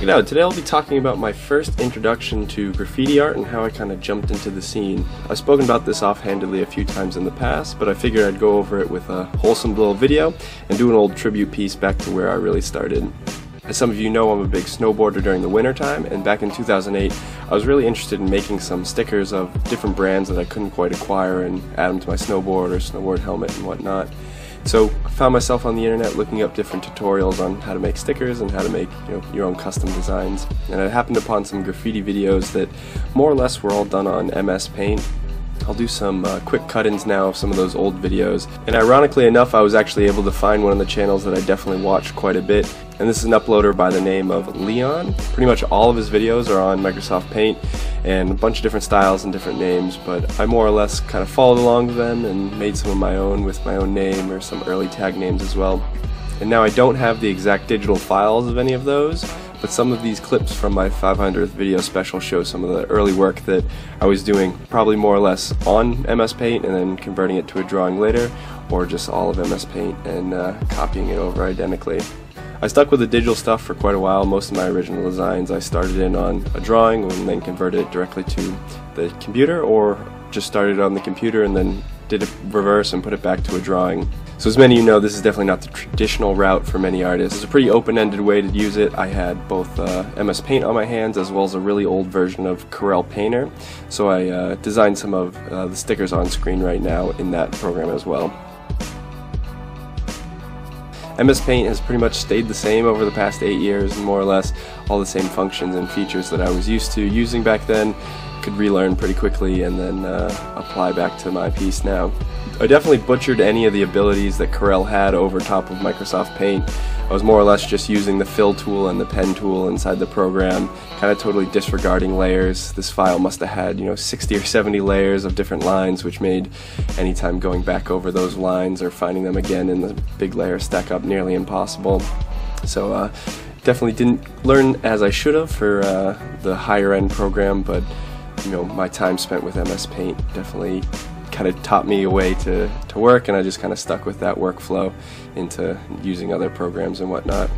it out. Today I'll be talking about my first introduction to graffiti art and how I kind of jumped into the scene. I've spoken about this offhandedly a few times in the past, but I figured I'd go over it with a wholesome little video and do an old tribute piece back to where I really started. As some of you know, I'm a big snowboarder during the winter time, and back in 2008 I was really interested in making some stickers of different brands that I couldn't quite acquire and add them to my snowboard or snowboard helmet and whatnot. So I found myself on the internet looking up different tutorials on how to make stickers and how to make your own custom designs. And I happened upon some graffiti videos that more or less were all done on MS Paint. I'll do some quick cut-ins now of some of those old videos. And ironically enough, I was actually able to find one of the channels that I definitely watched quite a bit. And this is an uploader by the name of Leon. Pretty much all of his videos are on Microsoft Paint and a bunch of different styles and different names, but I more or less kind of followed along with them and made some of my own with my own name or some early tag names as well. And now I don't have the exact digital files of any of those, but some of these clips from my 500th video special show some of the early work that I was doing, probably more or less on MS Paint and then converting it to a drawing later, or just all of MS Paint and copying it over identically. I stuck with the digital stuff for quite a while. Most of my original designs I started in on a drawing and then converted it directly to the computer, or just started on the computer and then did a reverse and put it back to a drawing. So as many of you know, this is definitely not the traditional route for many artists. It's a pretty open-ended way to use it. I had both MS Paint on my hands as well as a really old version of Plndr, so I designed some of the stickers on screen right now in that program as well. MS Paint has pretty much stayed the same over the past 8 years, and more or less all the same functions and features that I was used to using back then could relearn pretty quickly and then apply back to my piece now. I definitely butchered any of the abilities that Corel had over top of Microsoft Paint. I was more or less just using the fill tool and the pen tool inside the program, kind of totally disregarding layers. This file must have had 60 or 70 layers of different lines, which made any time going back over those lines or finding them again in the big layer stack up nearly impossible. So definitely didn't learn as I should have for the higher end program, but my time spent with MS Paint definitely kind of taught me a way to work, and I just kind of stuck with that workflow into using other programs and whatnot.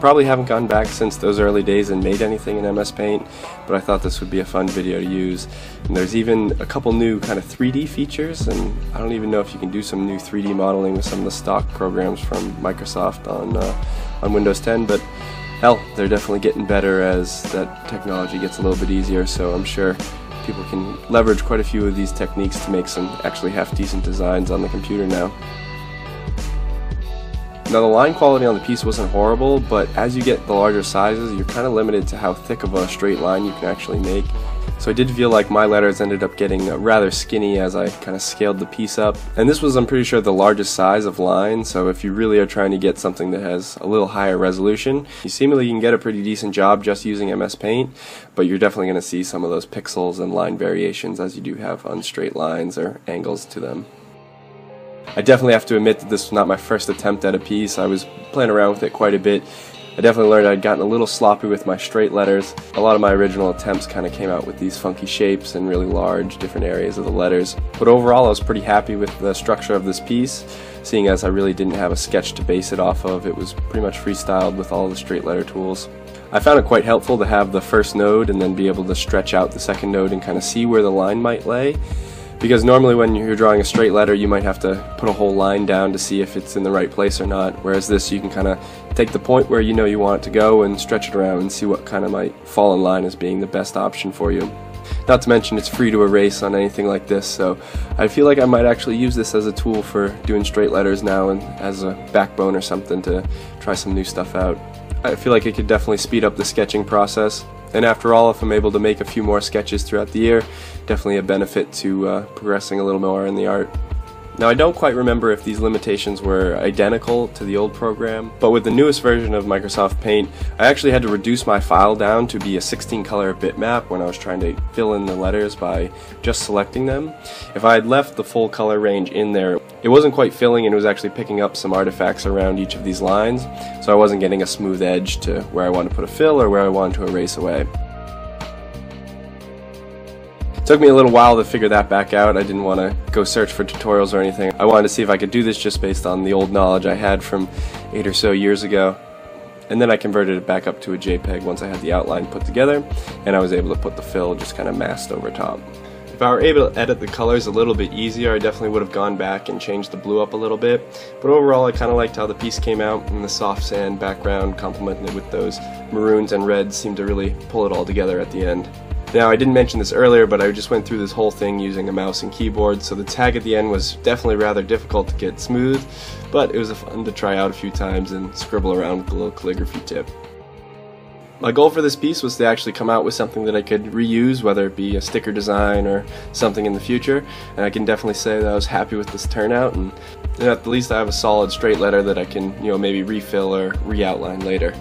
Probably haven't gone back since those early days and made anything in MS Paint, but I thought this would be a fun video to use. And there's even a couple new kind of 3D features, and I don't even know if you can do some new 3D modeling with some of the stock programs from Microsoft on Windows 10, but hell, they're definitely getting better as that technology gets a little bit easier, so I'm sure people can leverage quite a few of these techniques to make some actually half-decent designs on the computer now. Now, the line quality on the piece wasn't horrible, but as you get the larger sizes, you're kind of limited to how thick of a straight line you can actually make. So I did feel like my letters ended up getting rather skinny as I kind of scaled the piece up. And this was, I'm pretty sure, the largest size of line, so if you really are trying to get something that has a little higher resolution, you seemingly can get a pretty decent job just using MS Paint, but you're definitely going to see some of those pixels and line variations as you do have unstraight lines or angles to them. I definitely have to admit that this was not my first attempt at a piece. I was playing around with it quite a bit. I definitely learned I'd gotten a little sloppy with my straight letters. A lot of my original attempts kind of came out with these funky shapes and really large different areas of the letters. But overall I was pretty happy with the structure of this piece, seeing as I really didn't have a sketch to base it off of. It was pretty much freestyled with all the straight letter tools. I found it quite helpful to have the first node and then be able to stretch out the second node and kind of see where the line might lay. Because normally when you're drawing a straight letter you might have to put a whole line down to see if it's in the right place or not, whereas this you can kind of take the point where you want it to go and stretch it around and see what kind of might fall in line as being the best option for you. Not to mention it's free to erase on anything like this, so I feel like I might actually use this as a tool for doing straight letters now and as a backbone or something to try some new stuff out. I feel like it could definitely speed up the sketching process. And after all, if I'm able to make a few more sketches throughout the year, definitely a benefit to progressing a little more in the art. Now, I don't quite remember if these limitations were identical to the old program, but with the newest version of Microsoft Paint, I actually had to reduce my file down to be a 16-color bitmap when I was trying to fill in the letters by just selecting them. If I had left the full color range in there, it wasn't quite filling and it was actually picking up some artifacts around each of these lines, so I wasn't getting a smooth edge to where I wanted to put a fill or where I wanted to erase away. It took me a little while to figure that back out. I didn't want to go search for tutorials or anything. I wanted to see if I could do this just based on the old knowledge I had from 8 or so years ago. And then I converted it back up to a JPEG once I had the outline put together, and I was able to put the fill just kind of masked over top. If I were able to edit the colors a little bit easier, I definitely would have gone back and changed the blue up a little bit, but overall I kind of liked how the piece came out, and the soft sand background complemented with those maroons and reds seemed to really pull it all together at the end. Now, I didn't mention this earlier, but I just went through this whole thing using a mouse and keyboard, so the tag at the end was definitely rather difficult to get smooth, but it was fun to try out a few times and scribble around with the little calligraphy tip. My goal for this piece was to actually come out with something that I could reuse, whether it be a sticker design or something in the future, and I can definitely say that I was happy with this turnout, and at the least I have a solid straight letter that I can, maybe refill or re-outline later.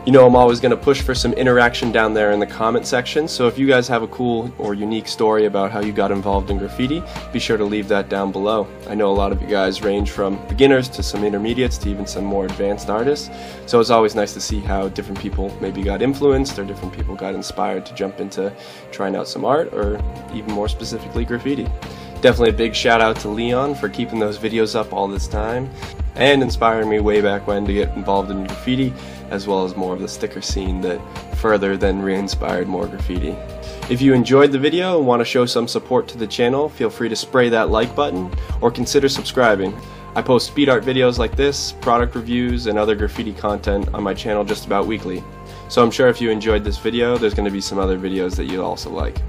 I'm always going to push for some interaction down there in the comment section, so if you guys have a cool or unique story about how you got involved in graffiti, be sure to leave that down below. I know a lot of you guys range from beginners to some intermediates to even some more advanced artists, so it's always nice to see how different people maybe got influenced or different people got inspired to jump into trying out some art, or even more specifically graffiti. Definitely a big shout out to Leon for keeping those videos up all this time and inspiring me way back when to get involved in graffiti, as well as more of the sticker scene that further then re-inspired more graffiti. If you enjoyed the video and want to show some support to the channel, feel free to spray that like button or consider subscribing. I post speed art videos like this, product reviews, and other graffiti content on my channel just about weekly. So I'm sure if you enjoyed this video, there's going to be some other videos that you'll also like.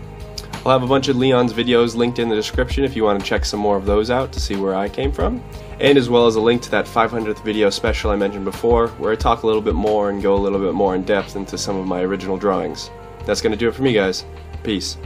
I'll have a bunch of Leon's videos linked in the description if you want to check some more of those out to see where I came from, and as well as a link to that 500th video special I mentioned before, where I talk a little bit more and go a little bit more in depth into some of my original drawings. That's going to do it for me, guys. Peace.